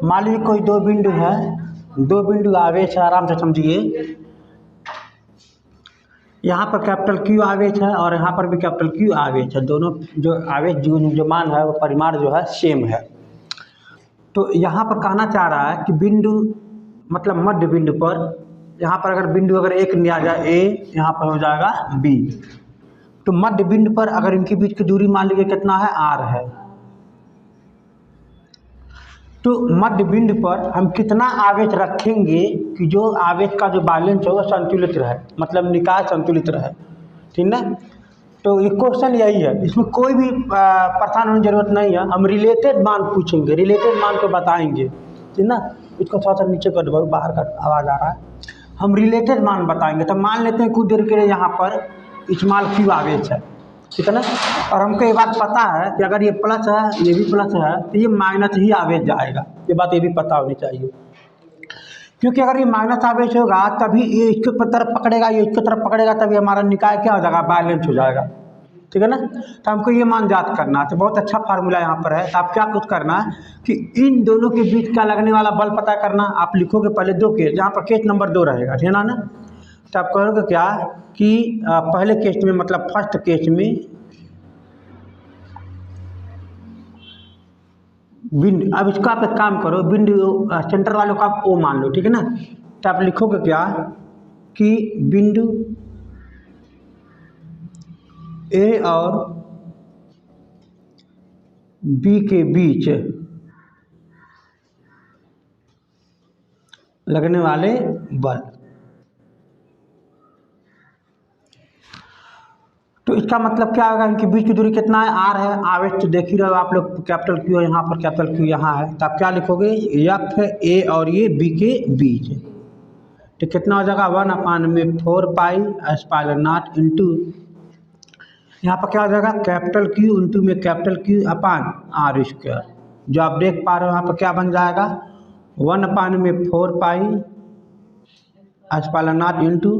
मान लीजिए कोई दो बिंदु है, दो बिंदु आवेश है, आराम से समझिए। यहाँ पर कैपिटल क्यू आवेश है और यहाँ पर भी कैपिटल क्यू आवेश है। दोनों जो आवेश जो मान है वो परिमाण जो है सेम है। तो यहाँ पर कहना चाह रहा है कि बिंदु मतलब मध्य बिंदु पर, यहाँ पर अगर बिंदु अगर एक लिया जाए ए, यहाँ पर हो जाएगा बी, तो मध्य बिंदु पर अगर इनके बीच की दूरी मान लीजिए कितना है, आर है। तो मध्य बिंदु पर हम कितना आवेश रखेंगे कि जो आवेश का जो बैलेंस है वो संतुलित रहे, मतलब निकाय संतुलित रहे, ठीक ना। तो ये क्वेश्चन यही है, इसमें कोई भी परेशान होने की जरूरत नहीं है। हम रिलेटेड मान पूछेंगे, रिलेटेड मान को बताएंगे, ठीक ना। इसको थोड़ा सा नीचे कर दो, बाहर का आवाज़ आ रहा है। हम रिलेटेड मान बताएंगे। तो मान लेते हैं कुछ देर के लिए यहाँ पर स्मॉल क्यू आवेश है, ठीक है ना। और हमको ये बात पता है कि अगर ये प्लस है, ये भी प्लस है, तो ये माइनस ही आवेश जाएगा। ये बात ये भी पता होनी चाहिए, क्योंकि अगर ये माइनस आवेश होगा तभी ये इसके तरफ पकड़ेगा, ये इसके तरफ पकड़ेगा, तभी हमारा निकाय क्या हो जाएगा, बैलेंस हो जाएगा, ठीक है ना। तो हमको ये मान याद करना है। तो बहुत अच्छा फार्मूला यहाँ पर है। तो आप क्या कुछ करना है कि इन दोनों के बीच का लगने वाला बल पता करना। आप लिखोगे पहले दो केस, जहाँ पर केस नंबर 2 रहेगा, ठीक है ना। तो आप कहोगे क्या कि पहले केस में मतलब फर्स्ट केस में बिंदु, अब इसका आप एक काम करो, बिंदु सेंटर वालों का आप ओ मान लो, ठीक है ना। तो आप लिखोगे क्या कि बिंदु ए और बी के बीच लगने वाले बल। तो इसका मतलब क्या होगा, इनके बीच की दूरी कितना है, आर है। आवेश तो देख ही रहे हो आप लोग, कैपिटल क्यू है यहाँ पर, कैपिटल क्यू यहाँ है। तो आप क्या लिखोगे, एफ ए और ये बी के बीच, तो कितना हो जाएगा 1/4 पाई एस्पाइलर नॉट इंटू, यहाँ पर क्या हो जाएगा कैपिटल क्यू इंटू में capital Q upon R square. जो आप देख पा रहे हो यहाँ पर क्या बन जाएगा, 1/4 पाई एस्पाइलर not into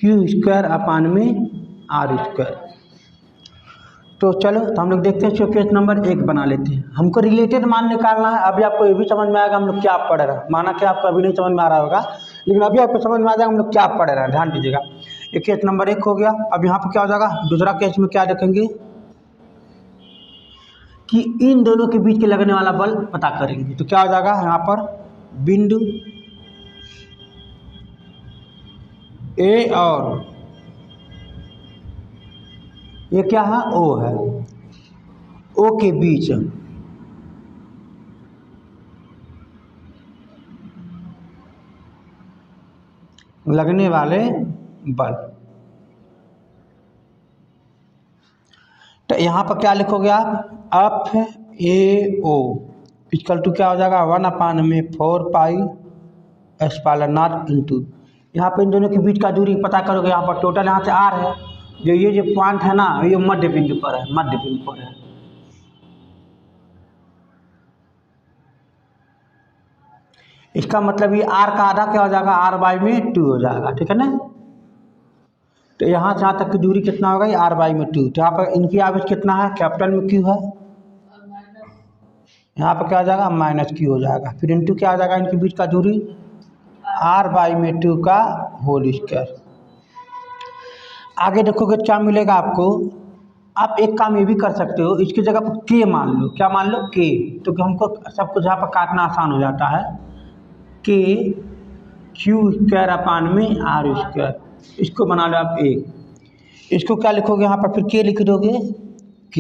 Q square upon में आर स्क्वायर। तो चलो, तो हम लोग देखते हैं केस नंबर 1 बना लेते हैं। हमको रिलेटेड मान निकालना है। अभी आपको ये भी समझ में आएगा हम लोग क्या पढ़ रहे हैं। माना कि आपको अभी नहीं समझ में आ रहा होगा, लेकिन अभी आपको समझ में आ जाएगा हम लोग क्या पढ़ रहे हैं। ध्यान दीजिएगा, ये केस नंबर 1 हो गया। अब यहाँ पर क्या हो जाएगा, दूसरा केस में क्या देखेंगे कि इन दोनों के बीच के लगने वाला बल पता करेंगे। तो क्या हो जाएगा, यहाँ पर बिंदु ए और ये क्या है, ओ है, ओ के बीच लगने वाले बल। तो यहाँ पर क्या लिखोगे आप, F A O equal to क्या हो जाएगा 1/4 पाई एस्पाइलर नॉट इंटू, यहाँ पर इन दोनों के बीच का दूरी पता करोगे। यहाँ पर टोटल यहाँ से आर है, जो ये जो पॉइंट है ना, ये मध्य बिंदु पर है, मध्य बिंदु पर है। इसका मतलब ये आर का आधा क्या हो जाएगा, r/2 हो जाएगा, ठीक है ना। तो यहाँ से यहाँ तक की दूरी कितना होगा, ये r/2। तो यहाँ पर इनकी आवेश कितना है, कैपिटल में क्यू है, यहाँ पर क्या हो जाएगा -q हो जाएगा। फिर इंटू क्या हो जाएगा, इनके बीच का दूरी r/2 का होल स्क्वायर। आगे देखोगे क्या मिलेगा आपको। आप एक काम ये भी कर सकते हो, इसकी जगह पर k मान लो। क्या मान लो, k। तो हमको सब कुछ यहाँ पर काटना आसान हो जाता है। k क्यू स्क्वायर अपान में आर स्क्वायर, इसको बना लो आप 1। इसको क्या लिखोगे, यहाँ पर फिर k लिख दोगे, k,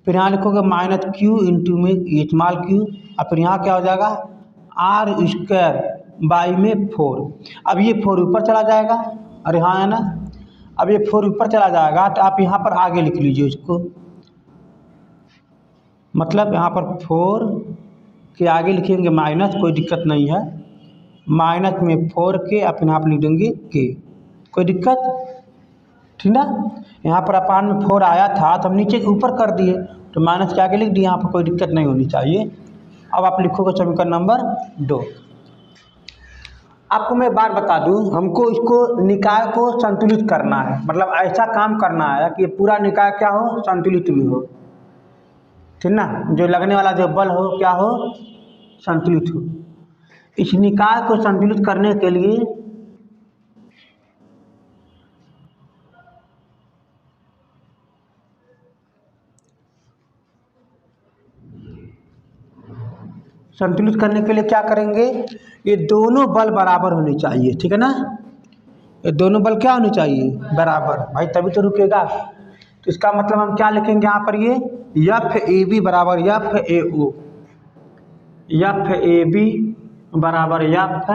फिर यहाँ लिखोगे -q इंटू में स्मॉल q, और फिर यहाँ क्या हो जाएगा आर स्क्वायर बाई में 4। अब ये 4 ऊपर चला जाएगा, और यहाँ है ना, अब ये 4 ऊपर चला जाएगा। तो आप यहाँ पर आगे लिख लीजिए इसको, मतलब यहाँ पर 4 के आगे लिखेंगे माइनस, कोई दिक्कत नहीं है, माइनस में 4 के, अपने आप लिख देंगे के, कोई दिक्कत, ठीक ना। यहाँ पर अपान में 4 आया था तो हम नीचे ऊपर कर दिए, तो माइनस के आगे लिख दिए, यहाँ पर कोई दिक्कत नहीं होनी चाहिए। अब आप लिखोगे समीकरण नंबर 2। आपको मैं बात बता दूं, हमको इसको निकाय को संतुलित करना है, मतलब ऐसा काम करना है कि पूरा निकाय क्या हो, संतुलित में हो, ठीक ना। जो लगने वाला जो बल हो क्या हो, संतुलित हो। इस निकाय को संतुलित करने के लिए क्या करेंगे, ये दोनों बल बराबर होने चाहिए, ठीक है ना। ये दोनों बल क्या होने चाहिए, बराबर, भाई तभी तो रुकेगा। तो इसका मतलब हम क्या लिखेंगे यहाँ पर, ये एफ ए बी बराबर F A O, F A B बराबर एफ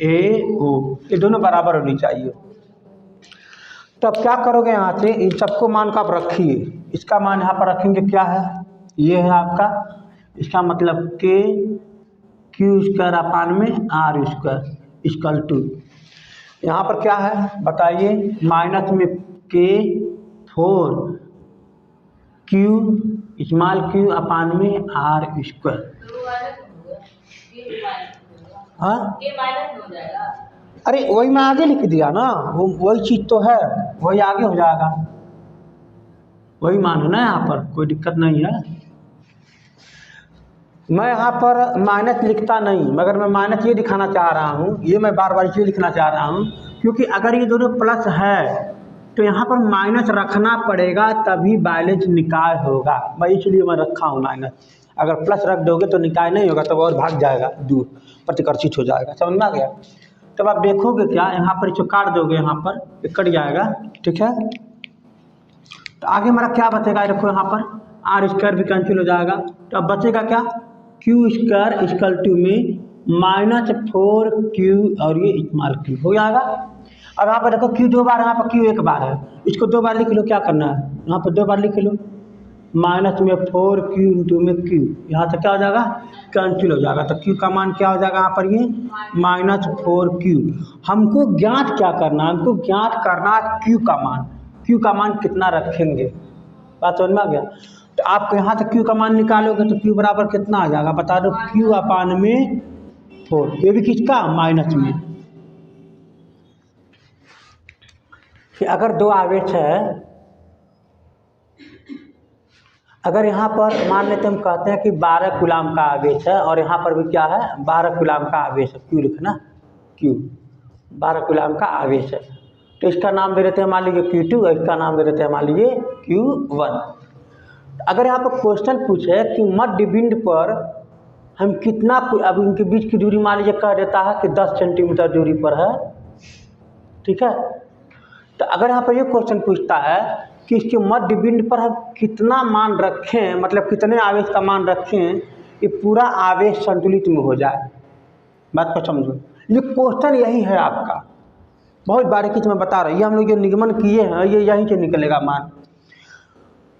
ए ओ, ये दोनों बराबर होनी चाहिए। तो अब क्या करोगे, यहाँ से इन सबको मान का आप रखिए, इसका मान यहाँ पर रखेंगे, क्या है, ये है आपका, इसका मतलब के क्यू स्क्वायर अपान में आर स्क्वायर इक्वल टू, यहाँ पर क्या है बताइए, माइनस में के 4 क्यू स्मॉल क्यू अपान में आर स्क्वायर। हाँ अरे वही मैं आगे लिख दिया ना, वो वही चीज़ तो है, वही आगे हो जाएगा, वही मान है ना, यहाँ पर कोई दिक्कत नहीं है। मैं यहाँ पर माइनस लिखता नहीं, मगर मैं माइनस ये दिखाना चाह रहा हूँ, ये मैं बार बार इसलिए लिखना चाह रहा हूँ क्योंकि अगर ये दोनों प्लस है तो यहाँ पर माइनस रखना पड़ेगा, तभी बैलेंस निकाय होगा। मैं इसलिए मैं रखा हूँ माइनस, अगर प्लस रख दोगे तो निकाय नहीं होगा, तब और भाग जाएगा, दूर प्रतिकर्षित हो जाएगा, समझ में आ गया। तब आप देखोगे क्या, यहाँ पर जो काट दोगे, यहाँ पर कट जाएगा, ठीक है। तो आगे हमारा क्या बचेगा, देखो यहाँ पर आर स्क्वायर भी कैंसिल हो जाएगा, तो अब बचेगा क्या, क्यू स्क्वायर इक्वल टू में -4 क्यू और ये स्मॉल क्यू हो जाएगा। अब यहाँ पर देखो क्यू 2 बार, यहाँ पर क्यू 1 बार है, इसको 2 बार लिख लो, क्या करना है, यहाँ पर 2 बार लिख लो, माइनस में 4 क्यू इंटू में क्यू, यहाँ से क्या हो जाएगा, कैंसिल हो जाएगा। तो क्यू का मान क्या हो जाएगा यहाँ पर, ये -4 क्यू। हमको ज्ञात क्या करना, हमको ज्ञात करना क्यू का मान, क्यू का मान कितना रखेंगे, बात समझ में आ गया। तो आप यहाँ से क्यू का मान निकालोगे तो क्यू बराबर कितना आ जाएगा, बता दो, क्यू अपान में 4, ये भी किसका, माइनस में। कि अगर दो आवेश है, अगर यहाँ पर मान लेते हम कहते हैं कि 12 कूलाम का आवेश है, और यहाँ पर भी क्या है, 12 कूलाम का आवेश है, क्यू लिखना, क्यू 12 कूलाम का आवेश है, तो इसका नाम दे देते हैं मान लीजिए Q2, और इसका नाम दे देते हैं मान लीजिए Q1। अगर यहाँ पर क्वेश्चन पूछे कि मध्य बिंदु पर हम कितना, अब इनके बीच की दूरी मान लीजिए कह देता है कि 10 सेंटीमीटर दूरी पर है, ठीक है। तो अगर यहाँ पर ये क्वेश्चन पूछता है कि इसके मध्य बिंदु पर हम कितना मान रखें, मतलब कितने आवेश का मान रखें कि पूरा आवेश संतुलित में हो जाए, बात को समझो, ये क्वेश्चन यही है आपका, बहुत बारीकी से मैं बता रहा हूँ, ये हम लोग जो निगमन किए हैं ये यहीं से निकलेगा मान।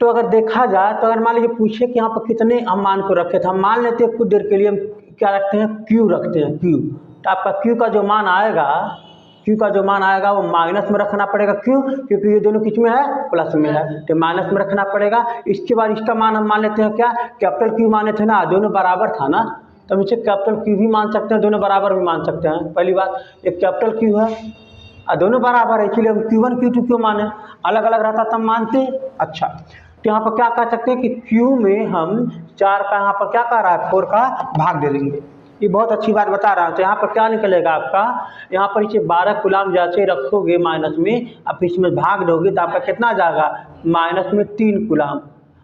तो अगर देखा जाए तो अगर मान लीजिए पूछे कि यहाँ पर कितने हम मान को रखे थे, हम मान लेते हैं कुछ देर के लिए हम क्या रखते हैं, क्यू रखते हैं, क्यू। तो आपका क्यू का जो मान आएगा, क्यू का जो मान आएगा वो माइनस में रखना पड़ेगा, क्यों, क्योंकि ये दोनों किस में है, प्लस में है, तो माइनस में रखना पड़ेगा। इसके बाद इसका मान हम मान लेते हैं क्या, कैपिटल क्यू माने थे ना, दोनों बराबर था ना, तो हम इसे कैपिटल क्यू भी मान सकते हैं, दोनों बराबर भी मान सकते हैं। पहली बात, एक कैपिटल क्यू है और दोनों बराबर है, इसलिए हम Q1 Q2 क्यों माने, अलग अलग रहता तब मानते। अच्छा, तो यहाँ पर क्या कह सकते हैं कि Q में हम 4 का यहाँ पर क्या कह रहा है, 4 का भाग दे देंगे, ये बहुत अच्छी बात बता रहा हूँ। तो यहाँ पर क्या निकलेगा आपका, यहाँ पर इसे 12 कूलाम जैसे रखोगे माइनस में, अब इसमें भाग दोगे तो आपका कितना आ जाएगा, माइनस में 3 कूलाम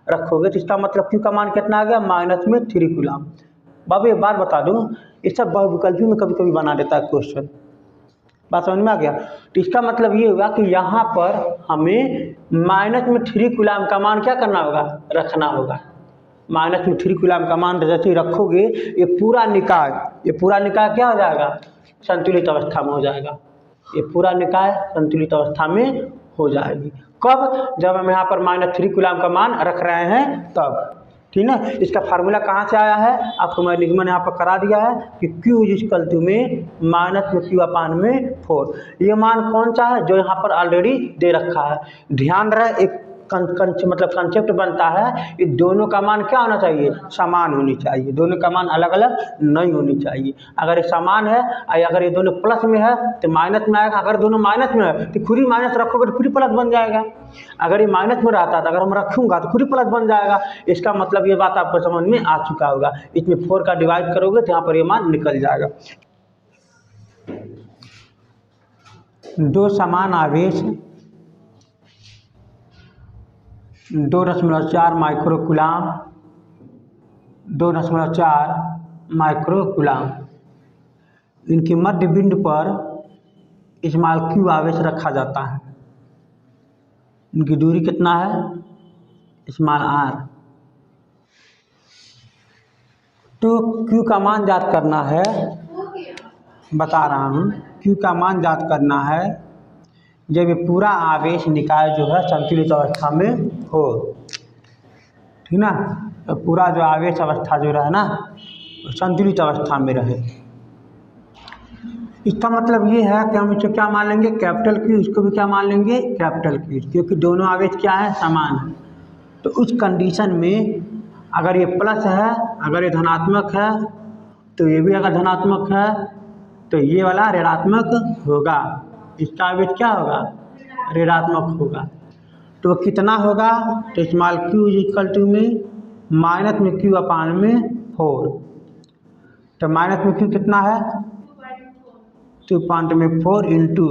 रखोगे, तो इसका मतलब Q का मान कितना आ गया, माइनस में 3 कूलाम। बाबू एक बात बता दूँ, ये सब बहुविकल्पी में कभी कभी बना देता है क्वेश्चन, बात समझ में आ गया। तो इसका मतलब ये होगा कि यहाँ पर हमें माइनस में 3 कूलाम का मान क्या करना होगा, रखना होगा। माइनस में 3 कूलाम का मान जैसे ही रखोगे, ये पूरा निकाय क्या हो जाएगा, संतुलित अवस्था में हो जाएगा, ये पूरा निकाय संतुलित अवस्था में हो जाएगी। कब, जब हम यहाँ पर -3 कूलाम का मान रख रहे हैं तब, ठीक ना। इसका फार्मूला कहाँ से आया है, आपको मैं निगमन यहाँ पर करा दिया है कि Q इक्वल टू में माइनस में Q अपान में 4। ये मान कौन सा है, जो यहाँ पर ऑलरेडी दे रखा है। ध्यान रहे, एक मतलब कंसेप्ट बनता है कि दोनों का मान क्या होना चाहिए, समान होनी चाहिए, दोनों का मान अलग अलग नहीं होनी चाहिए। अगर ये समान है अगर ये दोनों प्लस में है तो माइनस में आएगा, अगर दोनों माइनस में है तो खुद ही माइनस रखोगे तो खुद ही प्लस बन जाएगा। अगर ये माइनस में रहता है तो अगर हम रखूँगा तो खुद ही प्लस बन जाएगा। इसका मतलब ये बात आपको समझ में आ चुका होगा। इसमें 4 का डिवाइड करोगे तो यहाँ पर ये मान निकल जाएगा। दो समान आवेश 2.4 माइक्रोकूलाम 2.4 माइक्रोकूलाम, इनकी मध्य बिंदु पर स्मॉल क्यू आवेश रखा जाता है। इनकी दूरी कितना है, स्मॉल आर। तो क्यू का मान ज्ञात करना है, बता रहा हूँ, क्यू का मान ज्ञात करना है जब ये पूरा आवेश निकाय जो है संतुलित अवस्था में हो, ठीक ना। तो पूरा जो आवेश अवस्था जो रहे ना संतुलित अवस्था में रहे। इसका मतलब ये है कि हम इसे क्या मान लेंगे, कैपिटल क्यू, इसको भी क्या मान लेंगे, कैपिटल क्यू, क्योंकि दोनों आवेश क्या है, समान है। तो उस कंडीशन में अगर ये प्लस है, अगर ये धनात्मक है तो ये भी अगर धनात्मक है तो ये वाला ऋणात्मक होगा, इसका आवेश क्या होगा, ऋणात्मक होगा। तो कितना होगा, तो small Q is equal to में माइनस में क्यू अपान में 4। तो माइनस में क्यू कितना है, 2.4 इंटू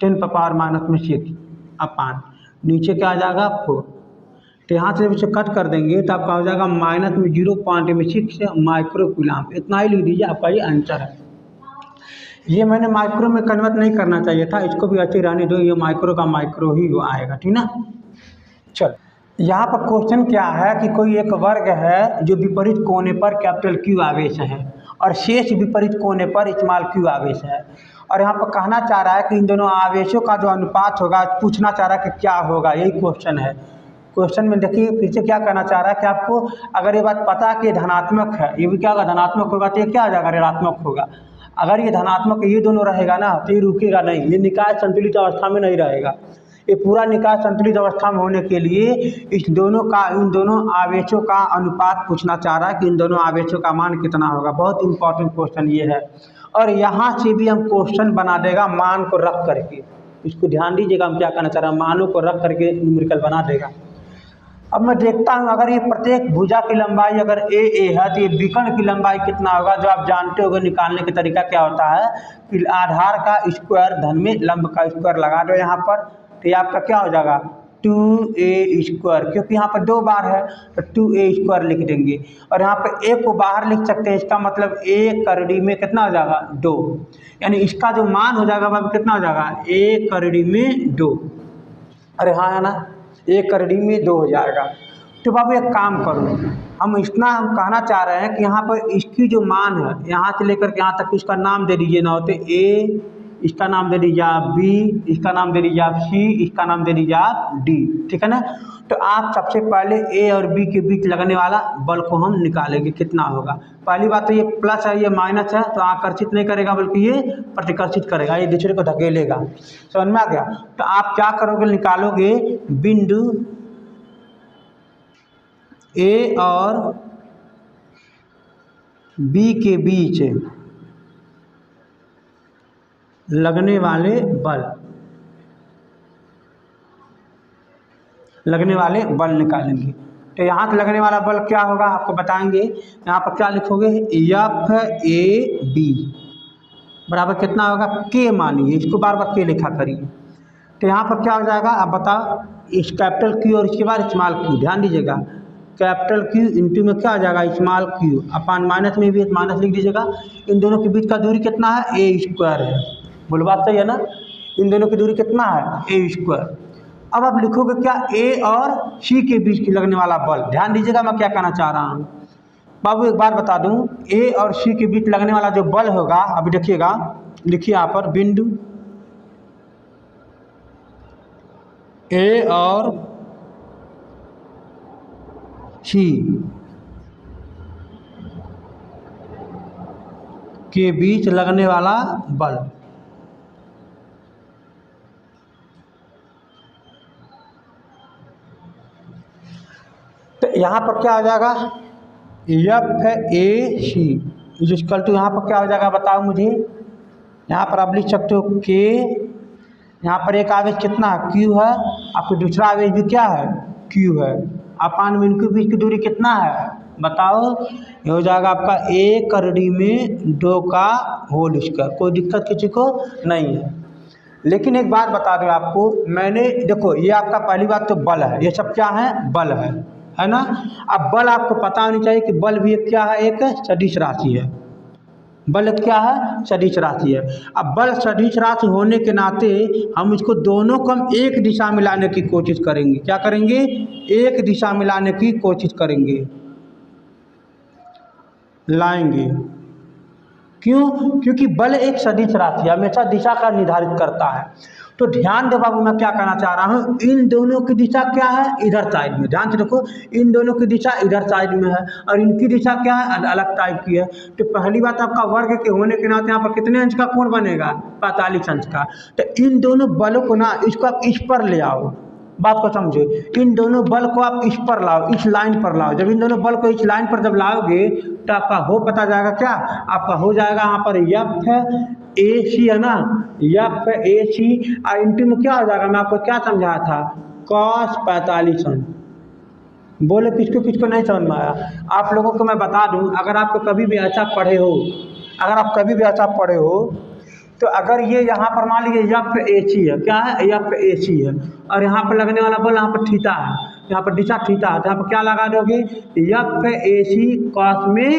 10⁻⁻6 अपान नीचे क्या आ जाएगा 4। तो यहाँ से जब इसे कट कर देंगे तो आपका हो जाएगा माइनस में 0.6 माइक्रोकूलाम। इतना ही लिख दीजिए, आपका ये आंसर है। ये मैंने माइक्रो में कन्वर्ट नहीं करना चाहिए था, इसको भी अच्छी रहने दो, ये माइक्रो का माइक्रो ही आएगा, ठीक ना। चल, यहाँ पर क्वेश्चन क्या है कि कोई एक वर्ग है जो विपरीत कोने पर कैपिटल क्यू आवेश है और शेष विपरीत कोने पर स्मॉल क्यू आवेश है, और यहाँ पर कहना चाह रहा है कि इन दोनों आवेशों का जो अनुपात होगा, पूछना चाह रहा है कि क्या होगा, यही क्वेश्चन है। क्वेश्चन में देखिए फिर से क्या कहना चाह रहा है कि आपको अगर ये बात पता है कि धनात्मक है, ये भी क्या होगा, धनात्मक होगा, तो ये क्या हो जाएगा, ऋणात्मक होगा। अगर ये धनात्मक ये दोनों रहेगा ना तो ये रुकेगा नहीं, ये निकाय संतुलित अवस्था में नहीं रहेगा। ये पूरा निकाय संतुलित अवस्था में होने के लिए इन दोनों आवेशों का अनुपात पूछना चाह रहा है कि इन दोनों आवेशों का मान कितना होगा। बहुत इंपॉर्टेंट क्वेश्चन ये है, और यहाँ से भी हम क्वेश्चन बना देगा मान को रख करके। इसको ध्यान दीजिएगा, हम क्या कहना चाह रहे हैं, मानों को रख करके न्यूमेरिकल बना देगा। अब मैं देखता हूँ अगर ये प्रत्येक भुजा की लंबाई अगर ए है तो ये विकर्ण की लंबाई कितना होगा। जो आप जानते होंगे निकालने का तरीका क्या होता है कि आधार का स्क्वायर धन में लंब का स्क्वायर लगा दो यहाँ पर, तो ये आपका क्या हो जाएगा 2a², क्योंकि यहाँ पर 2 बार है तो 2a² लिख देंगे। और यहाँ पर a को बाहर लिख सकते हैं, इसका मतलब a करड़ी में कितना हो जाएगा 2, यानी इसका जो मान हो जाएगा वह कितना हो जाएगा a करड़ी में 2। अरे हाँ है ना, 1 करड़ी में 2 हो जाएगा। तो बाबू एक काम करो, हम कहना चाह रहे हैं कि यहाँ पर इसकी जो मान है यहाँ से लेकर के यहाँ तक इसका नाम दे दीजिए ना, तो ए, इसका नाम दे दीजिए आप बी, इसका नाम दे दीजिए आप सी, इसका नाम दे दीजिए आप डी, ठीक है ना। तो आप सबसे पहले ए और बी के बीच लगने वाला बल को हम निकालेंगे कितना होगा। पहली बात तो ये प्लस है ये माइनस है तो आकर्षित नहीं करेगा बल्कि ये प्रतिकर्षित करेगा, ये दूसरे को धकेलेगा। समझ में आ गया। तो आप क्या करोगे, निकालोगे बिंदु ए और बी के बीच लगने वाले बल निकालेंगे। तो यहाँ से लगने वाला बल क्या होगा आपको बताएंगे। यहाँ पर क्या लिखोगे, एफ ए बी बराबर कितना होगा के, मानिए इसको बार बार के लिखा करिए। तो यहाँ पर क्या हो जाएगा आप बताओ, इस कैपिटल क्यू और इसके बाद स्मॉल क्यू, ध्यान दीजिएगा कैपिटल क्यू इंटू में क्या आ जाएगा स्मॉल क्यू अपान माइनस में भी माइनस लिख दीजिएगा। इन दोनों के बीच का दूरी कितना है a² है, बोल बात सही है ना। इन दोनों की दूरी कितना है a²। अब आप लिखोगे क्या ए और सी के बीच की लगने वाला बल। ध्यान दीजिएगा मैं क्या कहना चाह रहा हूँ बाबू, एक बार बता दूँ, ए और सी के बीच लगने वाला जो बल होगा, अभी देखिएगा, लिखिए यहाँ पर बिंदु ए और सी के बीच लगने वाला बल। यहाँ पर क्या आ जाएगा, F A C is equal to, यहाँ पर क्या हो जाएगा बताओ मुझे। यहाँ पर आप लिख सकते हो के, यहाँ पर एक आवेश कितना क्यू है, आपको दूसरा आवेश भी क्या है क्यू है, अपान में इनके बीच की दूरी कितना है बताओ। ये हो जाएगा आपका 1 करड़ी में 2 का होल स्क्वायर। कोई दिक्कत किसी को नहीं है। लेकिन एक बात बता दूं आपको, मैंने देखो ये आपका पहली बात तो बल है, ये सब क्या है बल है ना। अब बल आपको पता होनी चाहिए कि बल भी एक क्या है, एक सदिश राशि है। बल क्या है, सदिश राशि है। अब बल सदिश राशि होने के नाते हम इसको दोनों को हम एक दिशा में लाने की कोशिश करेंगे। क्या करेंगे, एक दिशा में लाने की कोशिश करेंगे, लाएंगे। क्यों, क्योंकि बल एक सदिश राशि हमेशा दिशा का निर्धारित करता है। तो ध्यान दो बाबू, मैं क्या कहना चाह रहा हूँ, इन दोनों की दिशा क्या है इधर साइड में, ध्यान से देखो, इन दोनों की दिशा इधर साइड में है और इनकी दिशा क्या है अलग टाइप की है। तो पहली बात आपका वर्ग के होने के नाते यहाँ पर कितने अंश का कोण बनेगा 45 अंश का। तो इन दोनों बलों को ना, इसको आप इस पर ले आओ, बात को समझो, इन दोनों बल को आप इस पर लाओ, इस लाइन पर लाओ। जब इन दोनों बल को इस लाइन पर जब लाओगे तो आपका हो पता जाएगा क्या, आपका हो जाएगा यहाँ पर एफ ए सी है ना, एफ ए सी और इंटू में क्या हो जाएगा, मैं आपको क्या समझाया था cos 45 अंश। बोले किसको किसको नहीं समझ में आया। आप लोगों को मैं बता दूं, अगर आपको कभी भी ऐसा पढ़े हो, अगर आप कभी भी ऐसा पढ़े हो, तो अगर ये यहाँ पर मान लीजिए एफ ए सी है, क्या है एफ ए सी है, और यहाँ पर लगने वाला बल यहाँ पर थीटा है, यहाँ पर दिशा थीटा है, तो यहाँ पर क्या लगा दोगे एफ ए सी कॉस में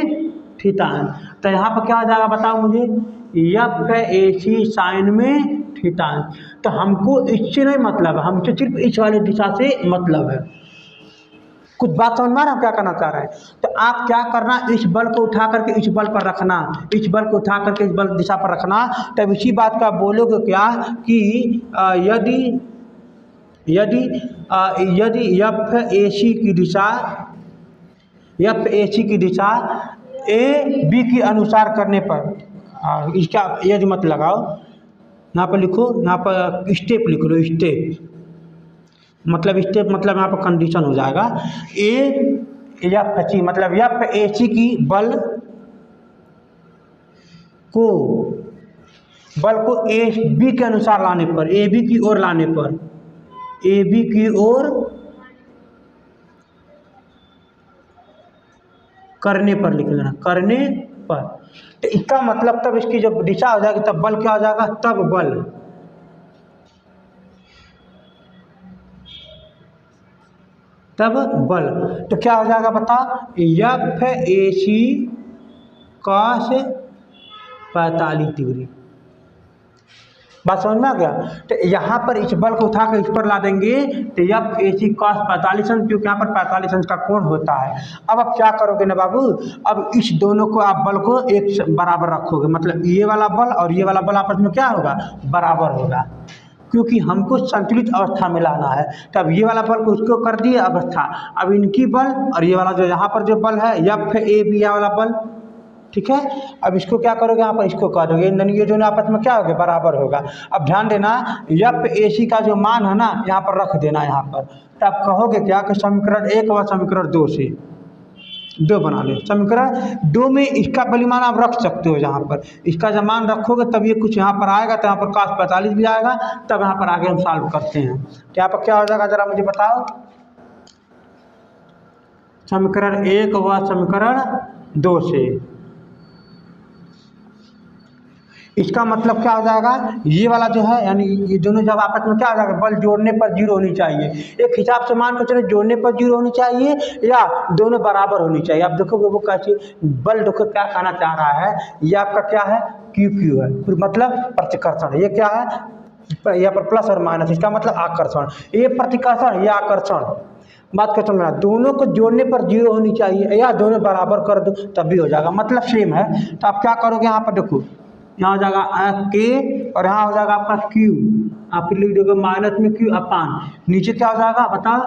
थीटा है। तो यहाँ पर क्या हो जाएगा बताओ मुझे, एफ ए सी साइन में थीटा है। तो हमको इससे नहीं मतलब है, हमसे सिर्फ इस वाली दिशा से मतलब है। कुछ बात समझ में आ रहा है क्या करना चाह रहे हैं। तो आप क्या करना, इस बल को उठा करके इस बल पर रखना, इस बल को उठा करके इस बल दिशा पर रखना। तब इसी बात का बोलोगे क्या कि यदि यदि यदि एफ ए सी की दिशा, एफ ए सी की दिशा ए बी के अनुसार करने पर, इसका यदि मत लगाओ, यहाँ पर लिखो, यहाँ पर स्टेप लिख लो, स्टेप मतलब स्टेप मतलब यहाँ पर कंडीशन हो जाएगा ए एफ सी मतलब एफ ए सी की बल को ए बी के अनुसार लाने पर, ए बी की ओर लाने पर, ए बी की ओर करने पर लिख लेना, करने पर। तो इसका मतलब तब इसकी जब दिशा हो जाएगी तब बल क्या हो जाएगा, तब बल तो क्या हो जाएगा बता, F A C cos 45 degree. बात समझ में आ गया। तो यहाँ पर इस बल को उठा कर इस पर ला देंगे तो एफ ए सी कॉस 45 अंश, क्योंकि यहाँ पर 45 अंश का कोण होता है। अब आप क्या करोगे ना बाबू, अब इस दोनों को आप बल को एक बराबर रखोगे, मतलब ये वाला बल और ये वाला बल आपस में क्या होगा बराबर होगा, क्योंकि हमको संतुलित अवस्था में लाना है। तब ये वाला बल को उसको कर दिए अवस्था, अब इनकी बल और ये वाला जो यहाँ पर जो बल है एफ ए बी वाला बल, ठीक है। अब इसको क्या करोगे, यहाँ पर इसको कर दोगे, ये दोनों आपस में क्या होगा बराबर होगा। अब ध्यान देना, एफ ए सी का जो मान है ना यहाँ पर रख देना यहाँ पर। तब कहोगे क्या कि समीकरण 1 व समीकरण 2 से 2 बना लो। समीकरण 2 में इसका परिमाण आप रख सकते हो, यहाँ पर इसका जब मान रखोगे तब ये कुछ यहाँ पर आएगा, तो यहाँ पर cos 45 भी आएगा। तब यहाँ पर आगे हम सॉल्व करते हैं। तो यहाँ पर क्या हो जाएगा जरा मुझे बताओ, समीकरण 1 व समीकरण 2 से इसका मतलब क्या हो जाएगा, ये वाला जो है यानी ये दोनों जब आपस में क्या हो जाएगा, बल जोड़ने पर 0 होनी चाहिए। एक हिसाब से मान के चलो जोड़ने पर 0 होनी चाहिए या दोनों बराबर होनी चाहिए। आप देखोगे वो कैसे बल, देखो क्या कहना चाह रहा है, ये आपका क्या है क्यू क्यू है, मतलब प्रतिकर्षण। ये क्या है, यहाँ पर प्लस और माइनस, इसका मतलब आकर्षण। ये प्रतिकर्षण, ये आकर्षण। बात कर समझना, दोनों को जोड़ने पर 0 होनी चाहिए या दोनों बराबर कर दो तब भी हो जाएगा, मतलब सेम है। तो आप क्या करोगे, यहाँ पर देखो, यहाँ हो जाएगा के और यहाँ हो जाएगा आपका क्यू, आप फिर लिख दोगे माइनस में क्यू अपान, नीचे क्या हो जाएगा बताओ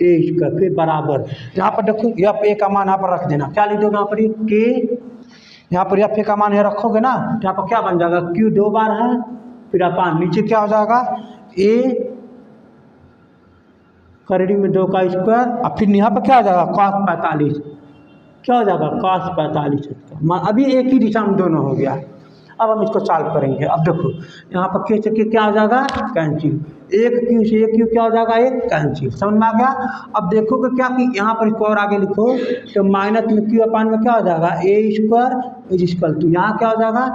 ए इसका, फिर बराबर। यहाँ पर देखो एफ ए का मान यहाँ पर रख देना, क्या लिख दोगे यहाँ पर के, यहाँ पर एफ ए का मान यहाँ रखोगे ना, यहाँ पर क्या बन जाएगा क्यू 2 बार है, फिर अपान नीचे क्या हो जाएगा ए करीडी में 2 का स्क्वायर, अब फिर यहाँ पर क्या हो जाएगा cos 45, क्या हो जाएगा cos 45। अभी एक ही दिशा में दोनों हो गया। अब हम इसको सॉल्व करेंगे। अब देखो यहाँ पर के से के क्या हो जाएगा कैंसिल, एक क्यू से एक क्यू क्या हो जाएगा एक कैंसिल, समझ में आ गया। अब देखोगे क्या कि यहाँ पर इसको और आगे लिखो तो माइनस में क्यू अपान में क्या हो जाएगा ए स्क्वायर इज इक्वल टू, यहाँ क्या हो जाएगा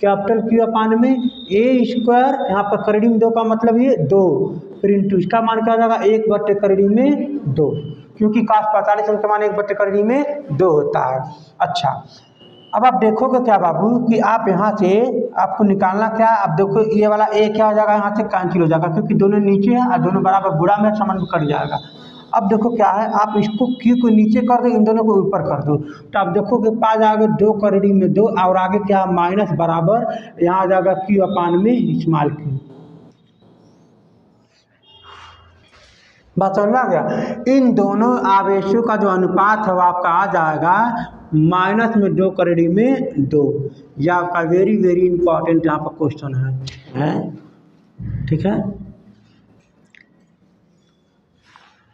कैपिटल क्यू अपान में ए स्क्वायर, यहाँ पर करीडी में 2 का मतलब ये 2, फिर इंटू इसका मान क्या हो जाएगा 1 करीडी में 2, क्योंकि cos 45 का मान 1 करीडी में 2 होता है। अच्छा अब आप देखोगे क्या बाबू कि आप यहाँ से आपको निकालना क्या है, अब देखो ये वाला ए क्या हो जाएगा यहाँ से कैंसिल हो जाएगा, क्योंकि दोनों नीचे हैं और दोनों बराबर बुरा में समान में कट जाएगा। अब देखो क्या है, आप इसको क्यू को नीचे कर दो, इन दोनों को ऊपर कर दो, तो आप देखोगे पा जाएगा 2 करीडी में 2 और आगे क्या माइनस बराबर यहाँ आ जाएगा क्यू अपान में स्मॉल क्यू। बात समझ में आ गया। इन दोनों आवेशों का जो अनुपात है वो आपका आ जाएगा माइनस में 2 करीडी में 2। यह आपका वेरी वेरी इंपॉर्टेंट यहाँ पर क्वेश्चन है ठीक है।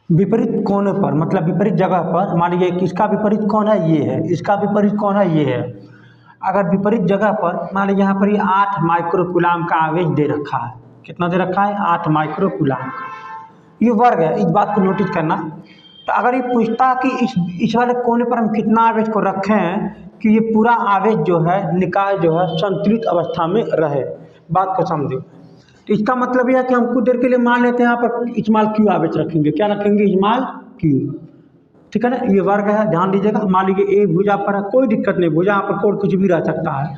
विपरीत कोण पर मतलब विपरीत जगह पर, मान लीजिए किसका विपरीत कोण है ये है, इसका विपरीत कोण है ये है। अगर विपरीत जगह पर मान लीजिए यहाँ पर ये 8 माइक्रोकूलाम का आवेश दे रखा है, कितना दे रखा है 8 माइक्रोकूलाम का, ये वर्ग है, इस बात को नोटिस करना। तो अगर ये पूछता कि इस वाले कोने पर हम कितना आवेश को रखें हैं कि ये पूरा आवेश जो है निकाय जो है संतुलित अवस्था में रहे, बात को समझो। तो इसका मतलब यह है कि हम कुछ देर के लिए मान लेते हैं यहाँ पर स्मॉल क्यू आवेश रखेंगे, क्या रखेंगे स्मॉल क्यू, ठीक है ना। ये वर्ग है, ध्यान दीजिएगा। मान लीजिए ए भुजा पर है, कोई दिक्कत नहीं, भुजा यहाँ पर कोड कुछ भी रह सकता है,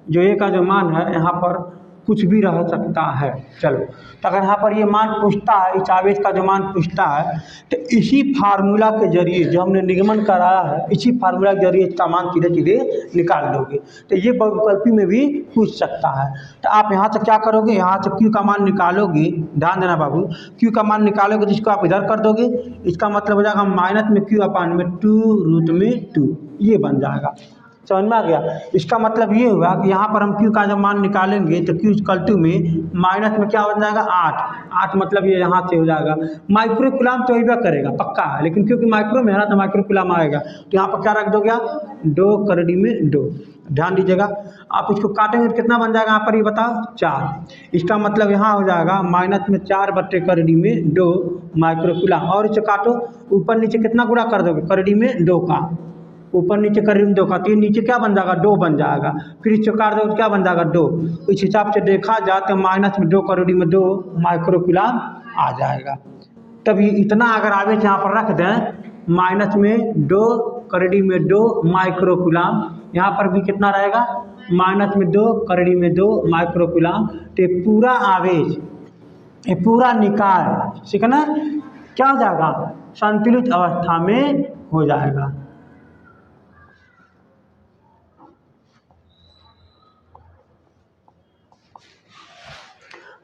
जो ए का जो मान है यहाँ पर कुछ भी रह सकता है। चलो तो अगर यहाँ पर ये मान पूछता है, इस आवेश का जो मान पूछता है, तो इसी फार्मूला के जरिए जो हमने निगमन कराया है, इसी फार्मूला के जरिए इसका मान सीधे सीधे निकाल लोगे। तो ये बहुविकल्पी में भी पूछ सकता है। तो आप यहाँ से क्या करोगे, यहाँ से क्यू का मान निकालोगे, ध्यान देना बाबू, क्यू का मान निकालोगे जिसको आप इधर कर दोगे, इसका मतलब हो जाएगा माइनस में क्यू अपान में 2√2, ये बन जाएगा। समझ में आ गया। इसका मतलब ये हुआ कि यहाँ पर हम क्यू का जब मान निकालेंगे तो क्यू इक्वल टू में माइनस में क्या बन जाएगा 8 मतलब ये यहाँ से हो जाएगा माइक्रोकूलाम तो होगा करेगा पक्का है, लेकिन क्योंकि माइक्रो में है ना तो माइक्रोकूलाम आएगा। तो यहाँ पर क्या रख दोगे आप 2 करीडी में 2, ध्यान दीजिएगा। आप इसको काटेंगे तो कितना बन जाएगा यहाँ पर ये बताओ 4, इसका मतलब यहाँ हो जाएगा माइनस में 4 करीडी में 2 माइक्रोकूलाम। और इसे काटो, ऊपर नीचे कितना गुणा कर दोगे करीडी में 2 का, ऊपर नीचे करीब में 2 का, तो नीचे क्या बन जाएगा 2 बन जाएगा, फिर इससे काट दो क्या बन जाएगा 2। इस हिसाब से देखा जाए तो माइनस में 2 करीडी में 2 माइक्रोकूलाम आ जाएगा। तभी इतना अगर आवेश यहाँ पर रख दें माइनस में 2 करीडी में 2 माइक्रोकूलाम, यहाँ पर भी कितना रहेगा माइनस में 2 करीडी में 2 माइक्रोकूलाम। तो पूरा आवेश, ये पूरा निकाय ठीक है ना, क्या हो जाएगा संतुलित अवस्था में हो जाएगा।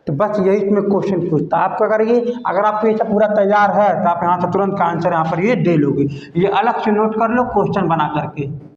तो बस यही इसमें क्वेश्चन पूछता है आपको। अगर आपको ये पूरा तैयार है तो आप यहाँ से तुरंत का आंसर यहाँ पर ये दे लोगे। ये अलग से नोट कर लो क्वेश्चन बना करके।